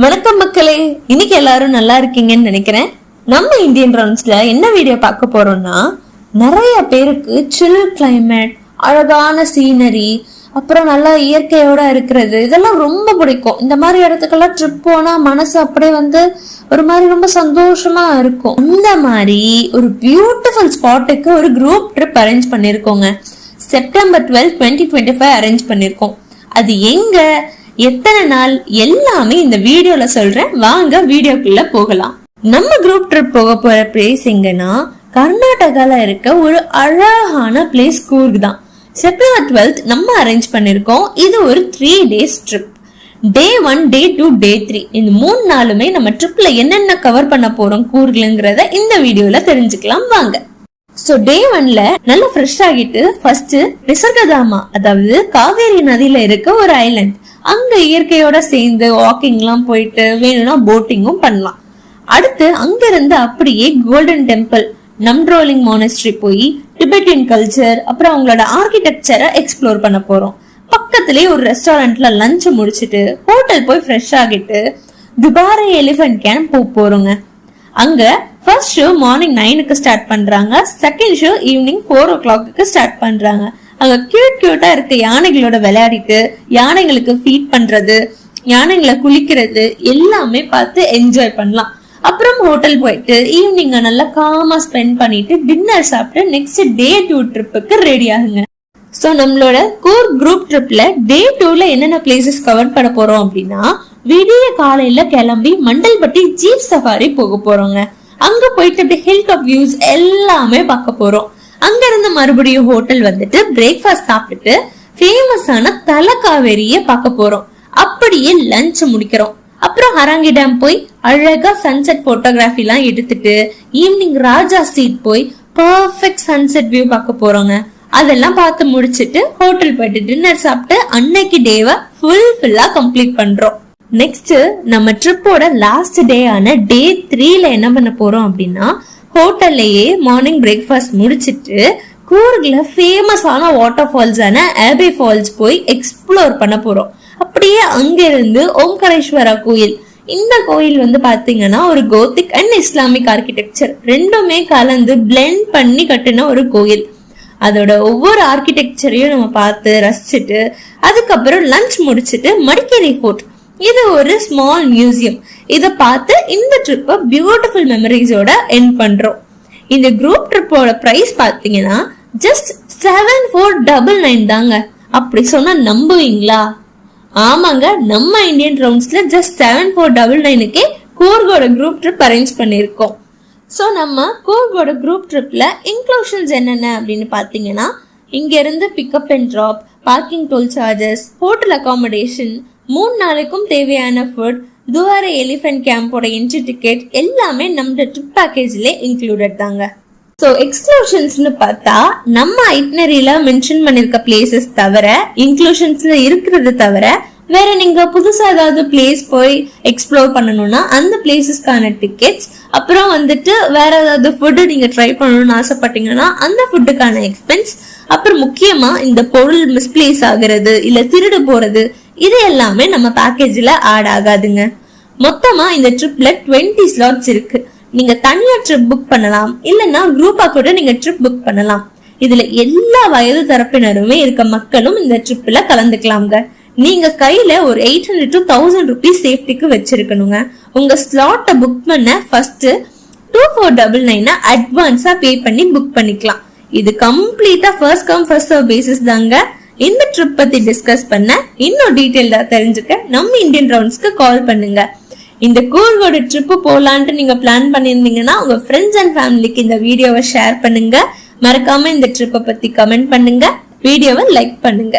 வணக்கம் மக்களே, இன்னைக்கு எல்லாரும் நல்லா இருக்கீங்கன்னு நினைக்கிறேன். நம்ம இந்தியன் ரவுண்ட்ஸ்ல என்ன வீடியோ பார்க்க போறோம்னா, நிறைய பேருக்கு சில் கிளைமேட், அழகான சீனரி, அப்புறம் நல்லா இயற்கையோட இருக்கிறது இதெல்லாம் ரொம்ப பிடிக்கும். இந்த மாதிரி இடத்துக்கெல்லாம் ட்ரிப் போனா மனசு அப்படியே ஒரு மாதிரி ரொம்ப சந்தோஷமா இருக்கும். இந்த மாதிரி ஒரு பியூட்டிஃபுல் ஸ்பாட்டுக்கு ஒரு குரூப் ட்ரிப் அரேஞ்ச் பண்ணிருக்கோங்க. செப்டம்பர் 12, 2025 அரேஞ்ச் பண்ணிருக்கோம். அது எங்க, எத்தனை நாள் எல்லாமே இந்த வீடியோல சொல்றேன். வாங்க வீடியோக்குள்ள போகலாம். நம்ம குரூப் ட்ரிப் போக போற பிளேஸ் எங்கன்னா, கர்நாடகால இருக்க ஒரு அழகான பிளேஸ் கூர்க் தான். செப்டம்பர் 12 நம்ம அரேஞ்ச் பண்ணிருக்கோம். இது ஒரு 3 days trip. Day 1, Day 2, Day 3 இந்த 3 நாளுமே நம்ம ட்ரிப்ல என்னென்ன கவர் பண்ண போறோம் கூர்க்லங்கிறத இந்த வீடியோல தெரிஞ்சுக்கலாம் வாங்க. சோ Day 1ல நல்லா ஃப்ரெஷ் ஆகிட்டு ஃபர்ஸ்ட் நிசர்கதாமா, அதாவது காவேரி நதியில இருக்க ஒரு ஐலண்ட், அங்க இயற்கையோட சேர்ந்து வாக்கிங் எல்லாம் போயிட்டு வேணும்னா போட்டிங்கும் பண்ணலாம். அடுத்து அங்க இருந்து அப்படியே கோல்டன் டெம்பிள், நம்ட்ரோலிங் மானஸ்ட்ரி போய் டிபெட்டியன் கல்ச்சர் அப்புறம் அவங்களோட ஆர்கிடெக்சரை எக்ஸ்ப்ளோர் பண்ண போறோம். பக்கத்திலேயே ஒரு ரெஸ்டாரண்ட்ல லஞ்ச் முடிச்சிட்டு ஹோட்டல் போய் ஃப்ரெஷ் ஆகிட்டு துபாரே எலிஃபென்ட் கேம்ப் போறோங்க. அங்க ஃபர்ஸ்ட் ஷோ மார்னிங் 9க்கு ஸ்டார்ட் பண்றாங்க. Second show evening 4 o'clock start பண்றாங்க. அங்க கியூட்டா இருக்க யானைகளோட விளையாடிட்டு யானைகளுக்கு ஃபீட் பண்றது, யானைகளை குளிக்கிறது எல்லாமே பார்த்து என்ஜாய் பண்ணலாம். அப்புறம் ஹோட்டல் போயிட்டு ஈவினிங் நல்லா காமா ஸ்பெண்ட் பண்ணிட்டு டின்னர் சாப்பிட்டு நெக்ஸ்ட் Day 2 ட்ரிப்புக்கு ரெடி ஆகுங்க. சோ நம்மளோட கூர்க் குரூப் ட்ரிப்ல Day 2ல என்னென்ன பிளேசஸ் கவர் பண்ண போறோம் அப்படின்னா, விடிய காலையில கிளம்பி மண்டல்பட்டி ஜீப் சஃபாரி போக போறோங்க. அங்க போயிட்டு அப்படி ஹில் டாப் வியூஸ் எல்லாமே பார்க்க போறோம். அங்க இருந்து மறுபடியும் ஹோட்டல் வந்துட்டு பிரேக்ஃபாஸ்ட் சாப்பிட்டுட்டு ஃபேமஸான தலக்காவேரிய பார்க்க போறோம். அப்படியே லஞ்ச் முடிக்கிறோம். அப்புறம் ஹராங்கி டேம் போய் அழகா சன்செட் போட்டோகிராஃபி எல்லாம் எடுத்துட்டு ஈவினிங் ராஜா ஸ்ட்ரீட் போய் பர்ஃபெக்ட் சன்செட் வியூ பார்க்க போறோங்க. அதெல்லாம் பார்த்து முடிச்சிட்டு ஹோட்டல் போயிட்டு டின்னர் சாப்பிட்டு அன்னைக்கு டேவை ஃபுல்லா கம்ப்ளீட் பண்றோம். நெக்ஸ்ட் நம்ம ட்ரிப்போட லாஸ்ட் டே ஆன Day 3ல என்ன பண்ண போறோம் அப்படின்னா, ஹோட்டல்லையே மார்னிங் பிரேக்ஃபாஸ்ட் முடிச்சிட்டு கூர்க்ல ஃபேமஸான வாட்டர் ஃபால்ஸான ஆபே ஃபால்ஸ் போய் எக்ஸ்ப்ளோர் பண்ண போறோம். அப்படியே அங்க இருந்து ஓம்காரேஸ்வரா கோயில், இந்த கோயில் பாத்தீங்கன்னா ஒரு கோத்திக் அண்ட் இஸ்லாமிக் ஆர்கிடெக்சர் ரெண்டுமே கலந்து பிளெண்ட் பண்ணி கட்டின ஒரு கோயில். அதோட ஒவ்வொரு ஆர்கிடெக்சரையும் நம்ம பார்த்து ரசிச்சுட்டு அதுக்கப்புறம் லஞ்ச் முடிச்சுட்டு மடிக்கேரி ஃபோர்ட், இது ஒரு ஸ்மால் மியூசியம், இத பார்த்து இந்த ட்ரிப்பை பியூட்டிஃபுல் மெமரிஸோட எண்ட் பண்றோம். இந்த குரூப் ட்ரிப்போட பிரைஸ் பாத்தீங்கன்னா ஜஸ்ட் 7499 தாங்க. அப்படி சொன்னா நம்புவீங்களா? ஆமாங்க, நம்ம இந்தியன் ரவுண்ட்ஸ்ல ஜஸ்ட் 7499க்கே கூர்கோட குரூப் ட்ரிப் அரேஞ்ச் பண்ணிருக்கோம். சோ நம்ம கூர்கோட குரூப் ட்ரிப்ல இன்க்ளூஷன்ஸ் என்னென்ன அப்படின்னு பாத்தீங்கன்னா, இங்க இருந்து pickup and drop, parking toll charges, hotel accommodation, 3 நாளைக்கும் தேவையான ஃபுட், துவாரே எலிஃபென்ட் கேம்போட என்ட்ரி டிக்கெட் எல்லாமே நம்ம ட்ரிப் பேக்கேஜ்ல இன்க்ளூடட் தாங்க. ஸோ எக்ஸ்க்ளூஷன்ஸ்னு பார்த்தா நம்ம ஐட்னரியில மென்ஷன் பண்ணிருக்க பிளேசஸ் தவிர, இன்க்ளூஷன்ஸ்ல இருக்கிறது தவிர வேற நீங்க புதுசா ஏதாவது பிளேஸ் போய் எக்ஸ்ப்ளோர் பண்ணணும்னா அந்த பிளேசஸ்க்கான டிக்கெட்ஸ், அப்புறம் வேற ஏதாவது ஃபுட்டு நீங்க ட்ரை பண்ணணும்னு ஆசைப்பட்டீங்கன்னா அந்த ஃபுட்டுக்கான எக்ஸ்பென்ஸ், அப்புறம் முக்கியமா இந்த பொருள் மிஸ்பிளேஸ் ஆகுறது இல்ல திருடு போறது, இது எல்லாமே நம்ம பேக்கேஜ்ல ஆட் ஆகாதுங்க. மொத்தமா இந்த ட்ரிப்ல 20 ஸ்லாட்ஸ் இருக்கு. நீங்க தனியா ட்ரிப் புக் பண்ணலாம், இல்லன்னா குரூப்பா கூட நீங்க ட்ரிப் புக் பண்ணலாம். இதுல எல்லா வயது தரப்பினருமே இருக்க மக்களும் இந்த ட்ரிப்ல கலந்துக்கலாம்ங்க. நீங்க கையில ஒரு 800 to 1000 rupees சேஃப்டிக்கு வச்சிருக்கணுங்க. உங்க ஸ்லாட்டை புக் பண்ண ஃபர்ஸ்ட் 2499 அட்வான்ஸா பே பண்ணி புக் பண்ணிக்கலாம். இது கம்ப்ளீட்டா first come first serve basis தாங்க. இந்த ட்ரிப் பத்தி டிஸ்கஸ் பண்ண, இன்னும் டீடைல்டா தெரிஞ்சுக்க நம்ம இந்தியன் ரவுண்ட்ஸ்க்கு கால் பண்ணுங்க. இந்த கூர்கோட ட்ரிப் போலான்ட்டு நீங்க பிளான் பண்ணிருந்தீங்கன்னா உங்க ஃப்ரெண்ட்ஸ் அண்ட் ஃபேமிலிக்கு இந்த வீடியோவை ஷேர் பண்ணுங்க. மறக்காம இந்த ட்ரிப்பை பத்தி கமெண்ட் பண்ணுங்க, வீடியோவை லைக் பண்ணுங்க.